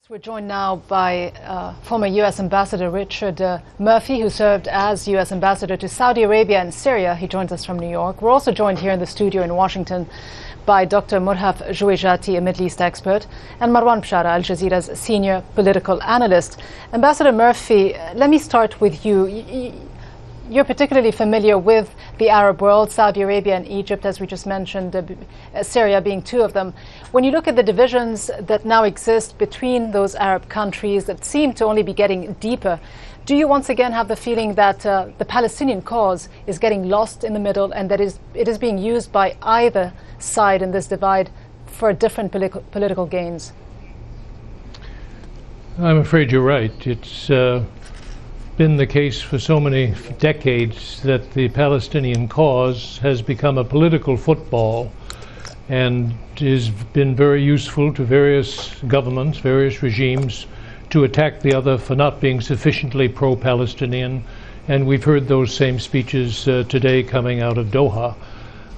We're joined now by former U.S. Ambassador Richard Murphy, who served as U.S. Ambassador to Saudi Arabia and Syria. He joins us from New York. We're also joined here in the studio in Washington by Dr. Murhaf Jouejati, a Middle East expert, and Marwan Bishara, Al Jazeera's senior political analyst. Ambassador Murphy, let me start with you. You're particularly familiar with the Arab world, Saudi Arabia and Egypt, as we just mentioned, Syria being two of them. When you look at the divisions that now exist between those Arab countries that seem to only be getting deeper, do you once again have the feeling that the Palestinian cause is getting lost in the middle and that it is being used by either side in this divide for different political gains? I'm afraid you're right. It's been the case for so many decades that the Palestinian cause has become a political football and has been very useful to various governments, various regimes, to attack the other for not being sufficiently pro-Palestinian. And we've heard those same speeches today coming out of Doha.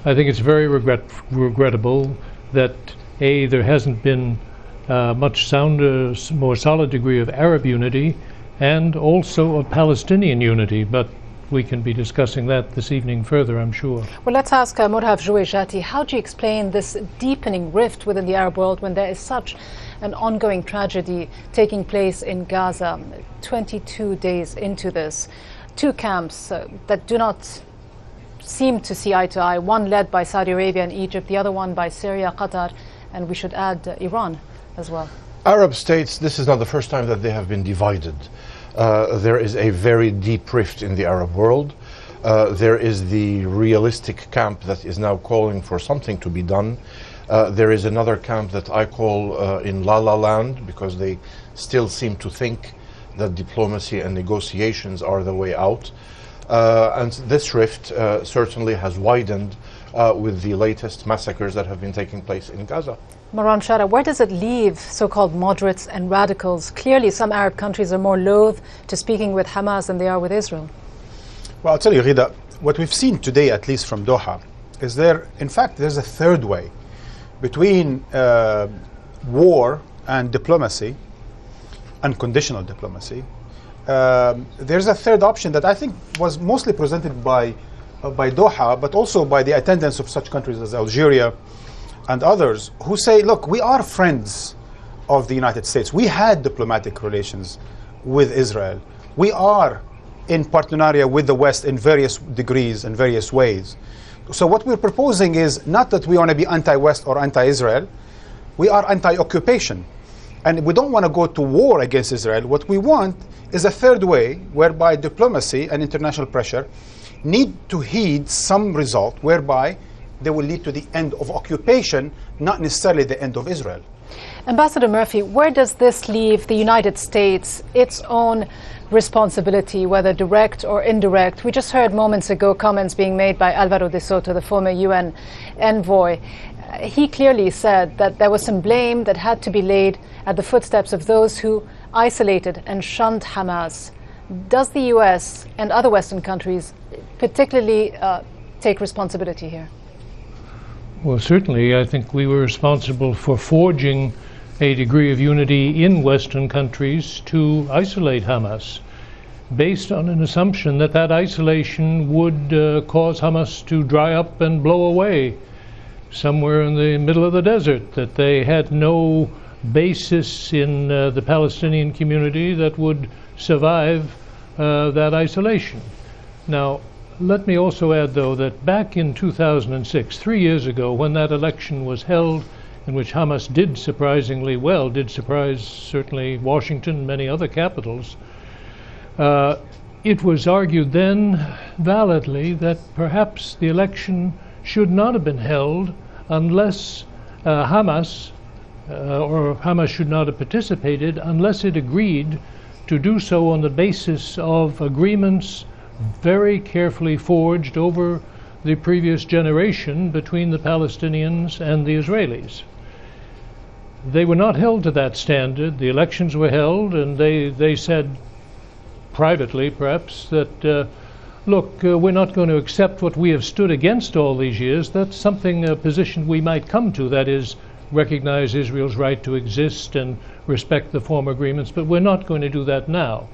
I think it's very regrettable that, A, there hasn't been much sounder, more solid degree of Arab unity, and also of Palestinian unity, but we can be discussing that this evening further, I'm sure. Well, let's ask Murhaf Jouejati, how do you explain this deepening rift within the Arab world when there is such an ongoing tragedy taking place in Gaza, 22 days into this? Two camps that do not seem to see eye to eye, one led by Saudi Arabia and Egypt, the other one by Syria, Qatar, and we should add Iran as well. Arab states, this is not the first time that they have been divided. There is a very deep rift in the Arab world. There is the realistic camp that is now calling for something to be done. There is another camp that I call in La La Land, because they still seem to think that diplomacy and negotiations are the way out. And this rift certainly has widened with the latest massacres that have been taking place in Gaza. Marwan Bishara, where does it leave so-called moderates and radicals? Clearly, some Arab countries are more loath to speaking with Hamas than they are with Israel. Well, I'll tell you, Ghida, what we've seen today, at least from Doha, is in fact, there's a third way between war and diplomacy, unconditional diplomacy. There's a third option that I think was mostly presented by Doha, but also by the attendance of such countries as Algeria and others, who say, look, we are friends of the United States. We had diplomatic relations with Israel. We are in partenariat with the West in various degrees and various ways. So what we're proposing is not that we want to be anti-West or anti-Israel. We are anti-occupation. And we don't want to go to war against Israel. What we want is a third way whereby diplomacy and international pressure need to heed some result whereby they will lead to the end of occupation, not necessarily the end of Israel. Ambassador Murphy, where does this leave the United States, its own responsibility, whether direct or indirect? We just heard moments ago comments being made by Alvaro de Soto, the former UN envoy. He clearly said that there was some blame that had to be laid at the footsteps of those who isolated and shunned Hamas. Does the US and other Western countries particularly take responsibility here? Well, certainly, I think we were responsible for forging a degree of unity in Western countries to isolate Hamas, based on an assumption that that isolation would cause Hamas to dry up and blow away somewhere in the middle of the desert, that they had no basis in the Palestinian community that would survive that isolation. Now, let me also add, though, that back in 2006, 3 years ago, when that election was held, in which Hamas did surprisingly well, did surprise certainly Washington and many other capitals, it was argued then validly that perhaps the election should not have been held unless Hamas should not have participated unless it agreed to do so on the basis of agreements very carefully forged over the previous generation between the Palestinians and the Israelis. They were not held to that standard. The elections were held, and they said privately, perhaps, that look, we're not going to accept what we have stood against all these years. That's something, a position we might come to, that is, recognize Israel's right to exist and respect the former agreements, but we're not going to do that now.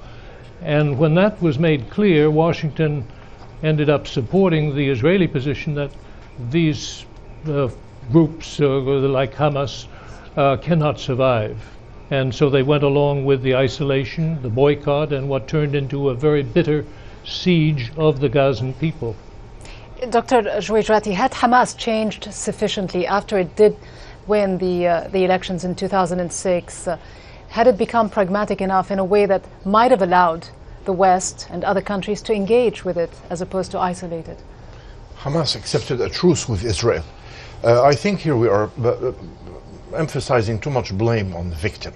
And when that was made clear, Washington ended up supporting the Israeli position that these groups like Hamas cannot survive. And so they went along with the isolation, the boycott, and what turned into a very bitter siege of the Gazan people. Dr. Jouejati, had Hamas changed sufficiently after it did win the elections in 2006? Had it become pragmatic enough in a way that might have allowed the West and other countries to engage with it as opposed to isolate it? Hamas accepted a truce with Israel. I think here we are emphasizing too much blame on the victim.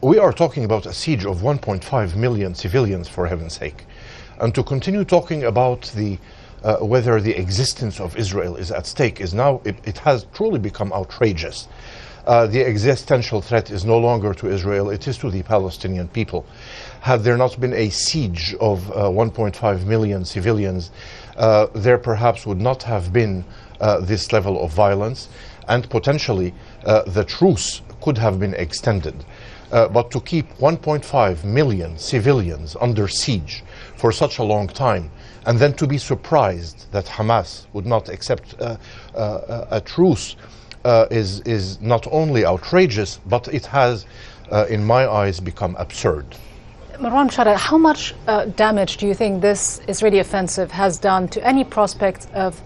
We are talking about a siege of 1.5 million civilians, for heaven's sake. And to continue talking about the whether the existence of Israel is at stake is now, it has truly become outrageous. The existential threat is no longer to Israel, it is to the Palestinian people. Had there not been a siege of 1.5 million civilians, there perhaps would not have been this level of violence, and potentially the truce could have been extended. But to keep 1.5 million civilians under siege for such a long time, and then to be surprised that Hamas would not accept a truce is not only outrageous, but it has, in my eyes, become absurd. Marwan Bishara, how much damage do you think this Israeli offensive has done to any prospect of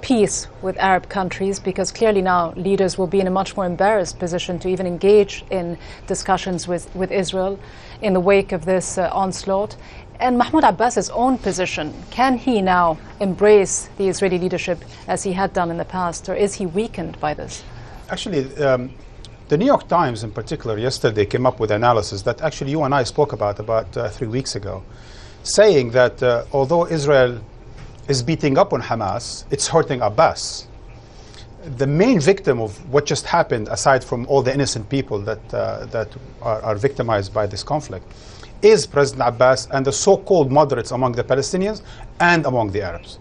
peace with Arab countries? Because clearly now leaders will be in a much more embarrassed position to even engage in discussions with Israel in the wake of this onslaught. And Mahmoud Abbas's own position, can he now embrace the Israeli leadership as he had done in the past, or is he weakened by this? Actually, the New York Times in particular yesterday came up with analysis that actually you and I spoke about 3 weeks ago, saying that although Israel is beating up on Hamas, it's hurting Abbas. The main victim of what just happened, aside from all the innocent people that are victimized by this conflict, is President Abbas and the so-called moderates among the Palestinians and among the Arabs.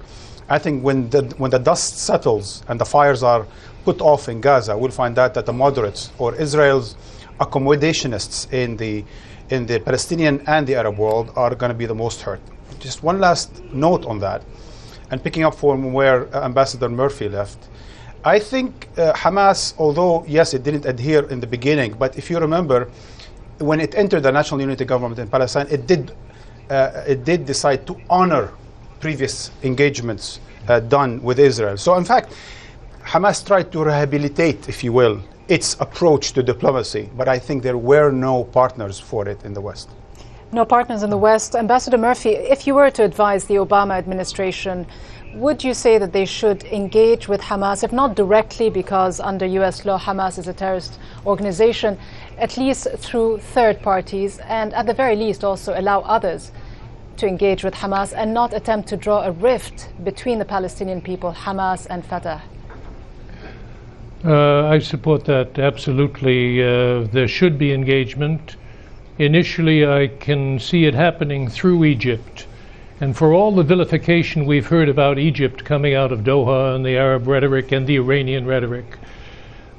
I think when the dust settles and the fires are put off in Gaza, we'll find out that the moderates or Israel's accommodationists in the Palestinian and the Arab world are going to be the most hurt. Just one last note on that, and picking up from where Ambassador Murphy left, I think Hamas, although yes, it didn't adhere in the beginning, but if you remember, when it entered the national unity government in Palestine, it did decide to honor previous engagements done with Israel. So in fact, Hamas tried to rehabilitate, if you will, its approach to diplomacy, but I think there were no partners for it in the West. No partners in the West. Ambassador Murphy, if you were to advise the Obama administration, would you say that they should engage with Hamas, if not directly, because under US law Hamas is a terrorist organization, at least through third parties, and at the very least also allow others to engage with Hamas and not attempt to draw a rift between the Palestinian people, Hamas and Fatah? I support that absolutely. There should be engagement. Initially, I can see it happening through Egypt. And for all the vilification we've heard about Egypt coming out of Doha and the Arab rhetoric and the Iranian rhetoric,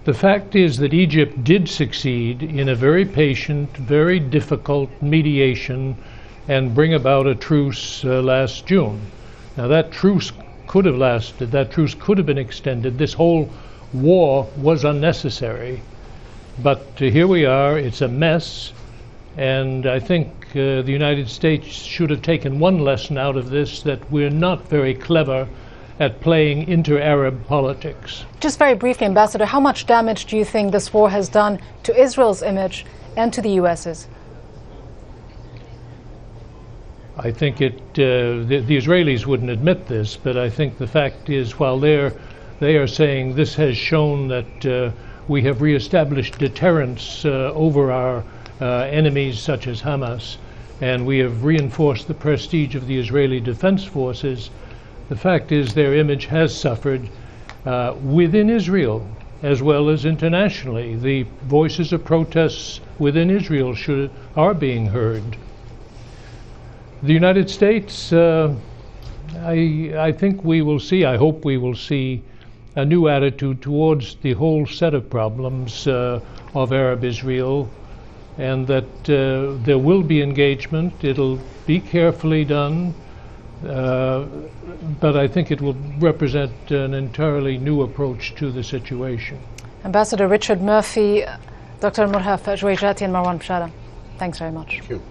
the fact is that Egypt did succeed in a very patient, very difficult mediation and bring about a truce last June. Now that truce could have lasted, that truce could have been extended. This whole war was unnecessary. But here we are, it's a mess. And I think the United States should have taken one lesson out of this, that we're not very clever at playing inter-Arab politics. Just very briefly, Ambassador, how much damage do you think this war has done to Israel's image and to the US's? I think the Israelis wouldn't admit this, but I think the fact is, while they are saying this has shown that we have reestablished deterrence over our enemies such as Hamas, and we have reinforced the prestige of the Israeli Defense Forces, the fact is their image has suffered within Israel as well as internationally. The voices of protests within Israel are being heard. The United States, I think we will see, I hope we will see a new attitude towards the whole set of problems of Arab Israel, and that there will be engagement. It'll be carefully done, but I think it will represent an entirely new approach to the situation. Ambassador Richard Murphy, Dr. Murhaf Jouejati and Marwan Bishara, thanks very much. Thank you.